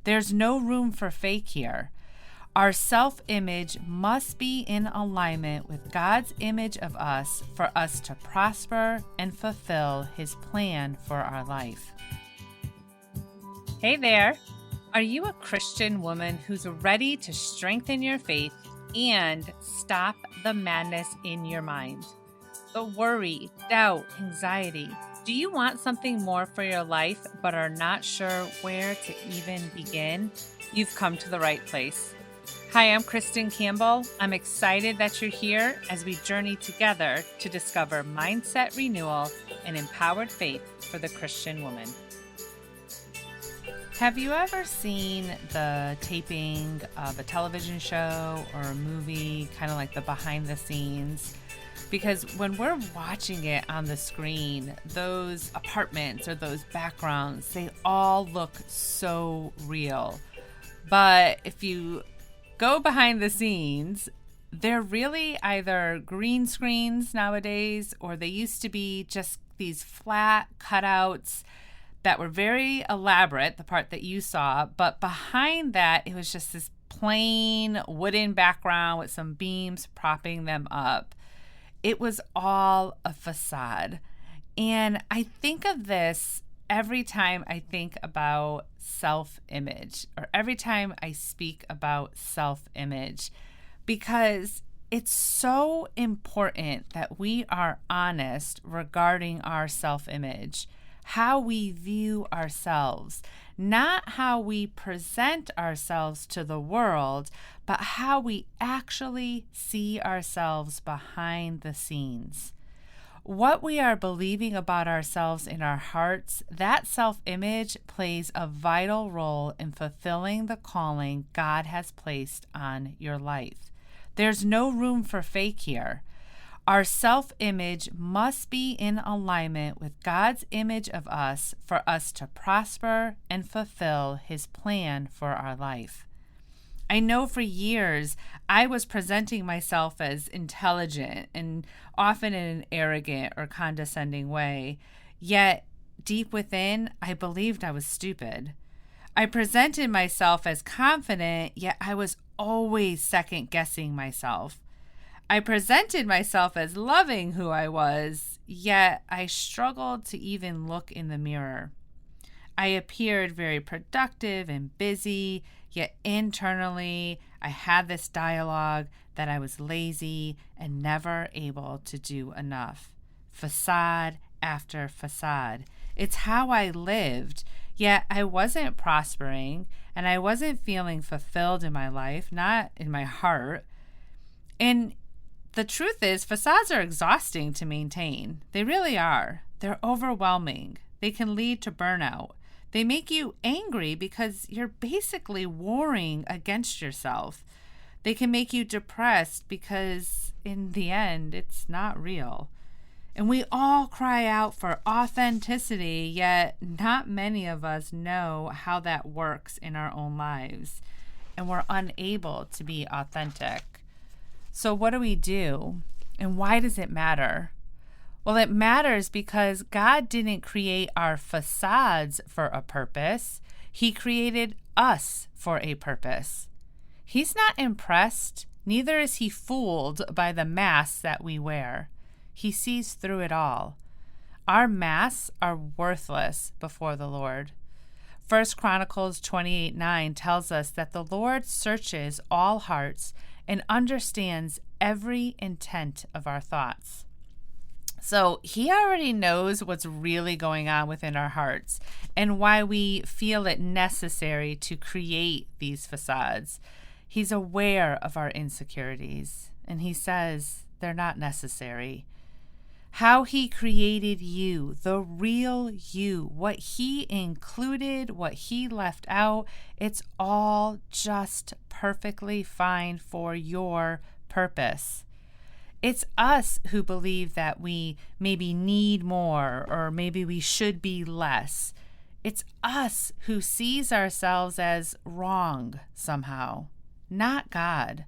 There's no room for fake here. Our self-image must be in alignment with God's image of us for us to prosper and fulfill His plan for our life. Hey there! Are you a Christian woman who's ready to strengthen your faith and stop the madness in your mind? The worry, doubt, anxiety. Do you want something more for your life but are not sure where to even begin? You've come to the right place. Hi, I'm Kristin Campbell. I'm excited that you're here as we journey together to discover mindset renewal and empowered faith for the Christian woman. Have you ever seen the taping of a television show or a movie, kind of like the behind the scenes? Because when we're watching it on the screen, those apartments or those backgrounds, they all look so real. But if you go behind the scenes, they're really either green screens nowadays, or they used to be just these flat cutouts that were very elaborate, the part that you saw, but behind that, it was just this plain wooden background with some beams propping them up. It was all a facade. And I think of this every time I think about self-image, or every time I speak about self-image, because it's so important that we are honest regarding our self-image, how we view ourselves, not how we present ourselves to the world, but how we actually see ourselves behind the scenes. What we are believing about ourselves in our hearts, that self-image plays a vital role in fulfilling the calling God has placed on your life. There's no room for fake here. Our self-image must be in alignment with God's image of us for us to prosper and fulfill His plan for our life. I know for years I was presenting myself as intelligent and often in an arrogant or condescending way, yet deep within I believed I was stupid. I presented myself as confident, yet I was always second-guessing myself. I presented myself as loving who I was, yet I struggled to even look in the mirror. I appeared very productive and busy, yet internally I had this dialogue that I was lazy and never able to do enough. Facade after facade. It's how I lived, yet I wasn't prospering and I wasn't feeling fulfilled in my life, not in my heart. And the truth is, facades are exhausting to maintain. They really are. They're overwhelming. They can lead to burnout. They make you angry because you're basically warring against yourself. They can make you depressed because, in the end, it's not real. And we all cry out for authenticity, yet not many of us know how that works in our own lives. And we're unable to be authentic. So what do we do? And why does it matter? Well, it matters because God didn't create our facades for a purpose. He created us for a purpose. He's not impressed, neither is He fooled by the masks that we wear. He sees through it all. Our masks are worthless before the Lord. 1 Chronicles 28:9 tells us that the Lord searches all hearts and understands every intent of our thoughts. So He already knows what's really going on within our hearts and why we feel it necessary to create these facades. He's aware of our insecurities, and He says they're not necessary. How He created you, the real you, what He included, what He left out, it's all just perfectly fine for your purpose. It's us who believe that we maybe need more or maybe we should be less. It's us who sees ourselves as wrong somehow, not God.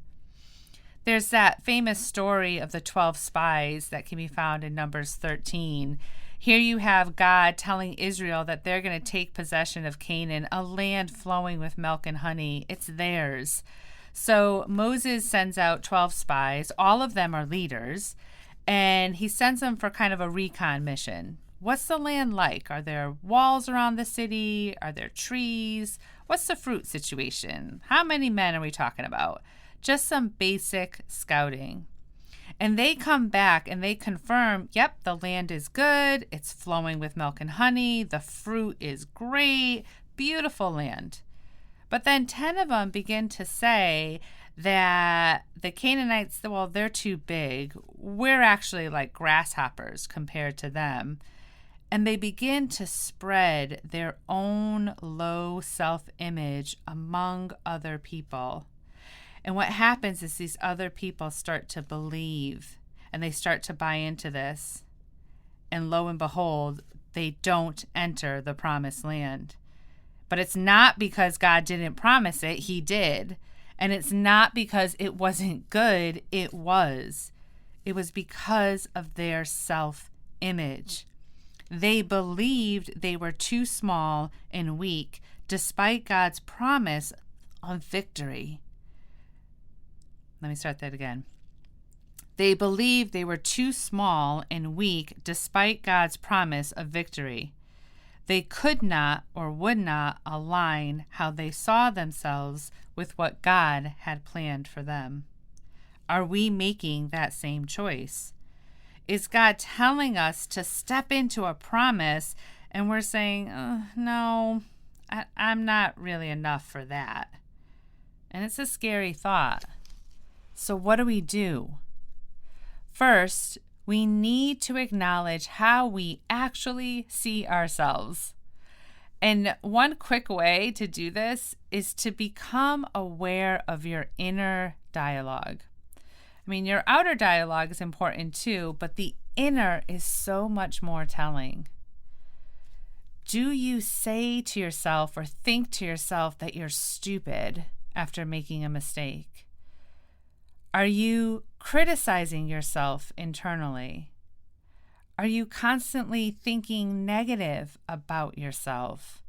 There's that famous story of the 12 spies that can be found in Numbers 13. Here you have God telling Israel that they're going to take possession of Canaan, a land flowing with milk and honey. It's theirs. So Moses sends out 12 spies. All of them are leaders. And he sends them for kind of a recon mission. What's the land like? Are there walls around the city? Are there trees? What's the fruit situation? How many men are we talking about? Just some basic scouting. And they come back and they confirm, yep, the land is good. It's flowing with milk and honey. The fruit is great. Beautiful land. But then 10 of them begin to say that the Canaanites, well, they're too big. We're actually like grasshoppers compared to them. And they begin to spread their own low self-image among other people. And what happens is these other people start to believe and they start to buy into this. And lo and behold, they don't enter the promised land. But it's not because God didn't promise it. He did. And it's not because it wasn't good. It was. It was because of their self-image. They believed they were too small and weak, despite God's promise of victory. Let me start that again. They believed they were too small and weak, despite God's promise of victory. They could not or would not align how they saw themselves with what God had planned for them. Are we making that same choice? Is God telling us to step into a promise and we're saying, no, I'm not really enough for that? And it's a scary thought. So what do we do? First, we need to acknowledge how we actually see ourselves. And one quick way to do this is to become aware of your inner dialogue. I mean, your outer dialogue is important too, but the inner is so much more telling. Do you say to yourself or think to yourself that you're stupid after making a mistake? Are you criticizing yourself internally? Are you constantly thinking negative about yourself?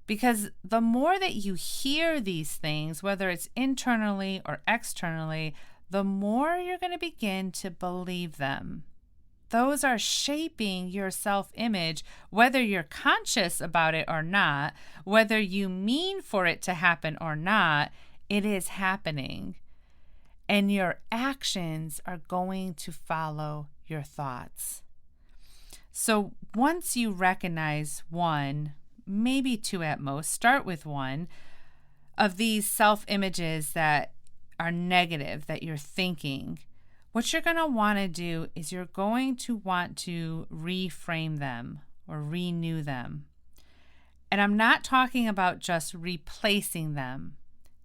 Because the more that you hear these things, whether it's internally or externally, the more you're going to begin to believe them. Those are shaping your self-image, whether you're conscious about it or not, whether you mean for it to happen or not, it is happening. And your actions are going to follow your thoughts. So once you recognize one, maybe two at most, start with one of these self-images that are negative, that you're thinking, what you're going to want to do is you're going to want to reframe them or renew them. And I'm not talking about just replacing them.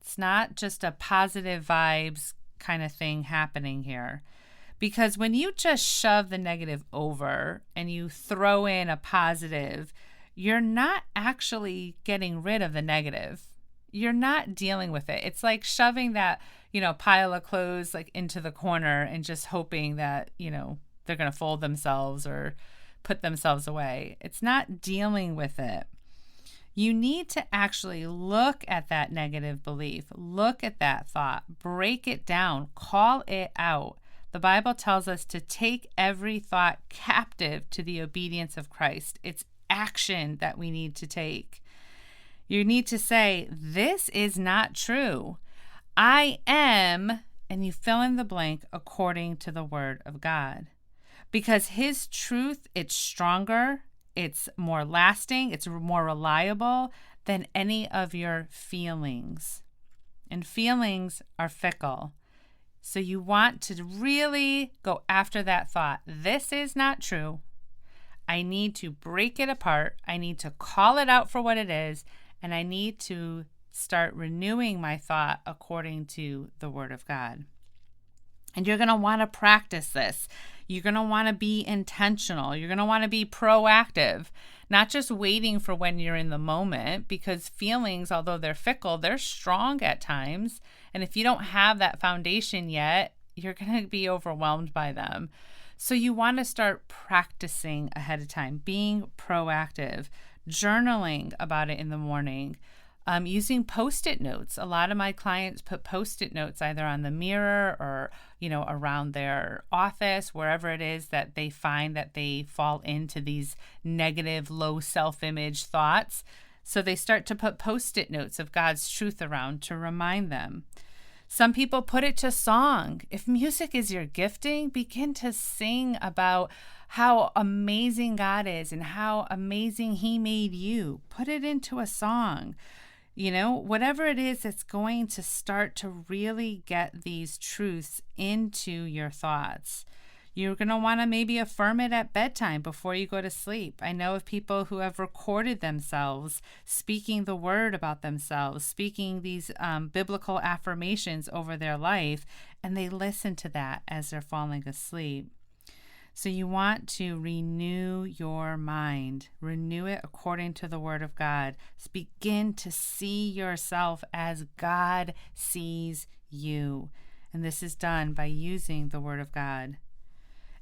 It's not just a positive vibes kind of thing happening here. Because when you just shove the negative over and you throw in a positive, you're not actually getting rid of the negative. You're not dealing with it. It's like shoving that, pile of clothes like into the corner and just hoping that, they're going to fold themselves or put themselves away. It's not dealing with it. You need to actually look at that negative belief, look at that thought, break it down, call it out. The Bible tells us to take every thought captive to the obedience of Christ. It's action that we need to take. You need to say, this is not true. I am, and you fill in the blank according to the word of God. Because his truth, it's stronger, it's more lasting, it's more reliable than any of your feelings. And feelings are fickle. So you want to really go after that thought. This is not true. I need to break it apart. I need to call it out for what it is. And I need to start renewing my thought according to the Word of God. And you're going to want to practice this. You're going to want to be intentional. You're going to want to be proactive, not just waiting for when you're in the moment, because feelings, although they're fickle, they're strong at times. And if you don't have that foundation yet, you're going to be overwhelmed by them. So you want to start practicing ahead of time, being proactive, journaling about it in the morning, using Post-it notes. A lot of my clients put Post-it notes either on the mirror or, around their office, wherever it is that they find that they fall into these negative, low self-image thoughts. So they start to put Post-it notes of God's truth around to remind them. Some people put it to song. If music is your gifting, begin to sing about how amazing God is and how amazing He made you. Put it into a song. Whatever it is that's going to start to really get these truths into your thoughts. You're going to want to maybe affirm it at bedtime before you go to sleep. I know of people who have recorded themselves speaking the word about themselves, speaking these biblical affirmations over their life, and they listen to that as they're falling asleep. So you want to renew your mind, renew it according to the Word of God. Begin to see yourself as God sees you. And this is done by using the Word of God.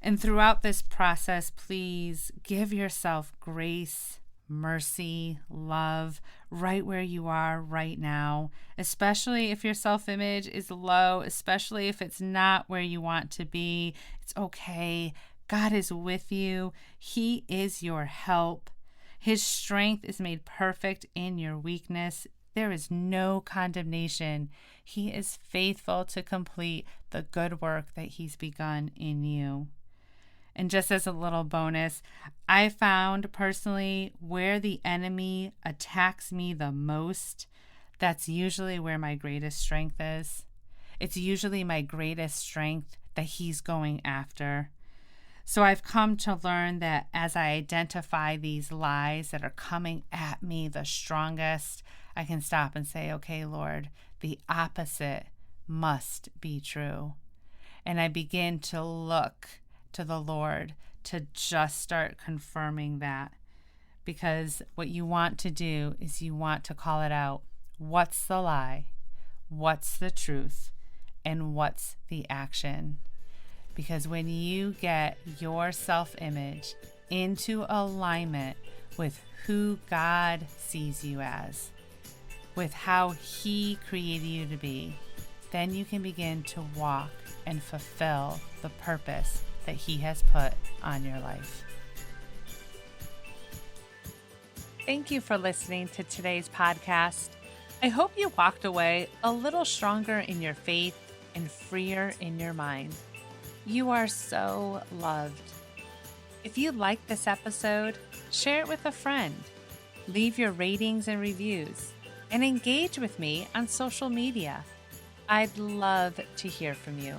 And throughout this process, please give yourself grace, mercy, love, right where you are right now, especially if your self-image is low, especially if it's not where you want to be. It's okay. God is with you. He is your help. His strength is made perfect in your weakness. There is no condemnation. He is faithful to complete the good work that He's begun in you. And just as a little bonus, I found personally where the enemy attacks me the most, that's usually where my greatest strength is. It's usually my greatest strength that he's going after. So I've come to learn that as I identify these lies that are coming at me the strongest, I can stop and say, okay, Lord, the opposite must be true. And I begin to look to the Lord to just start confirming that. Because what you want to do is you want to call it out. What's the lie? What's the truth? And what's the action? Because when you get your self-image into alignment with who God sees you as, with how He created you to be, then you can begin to walk and fulfill the purpose that He has put on your life. Thank you for listening to today's podcast. I hope you walked away a little stronger in your faith and freer in your mind. You are so loved. If you liked this episode, share it with a friend. Leave your ratings and reviews, and engage with me on social media. I'd love to hear from you.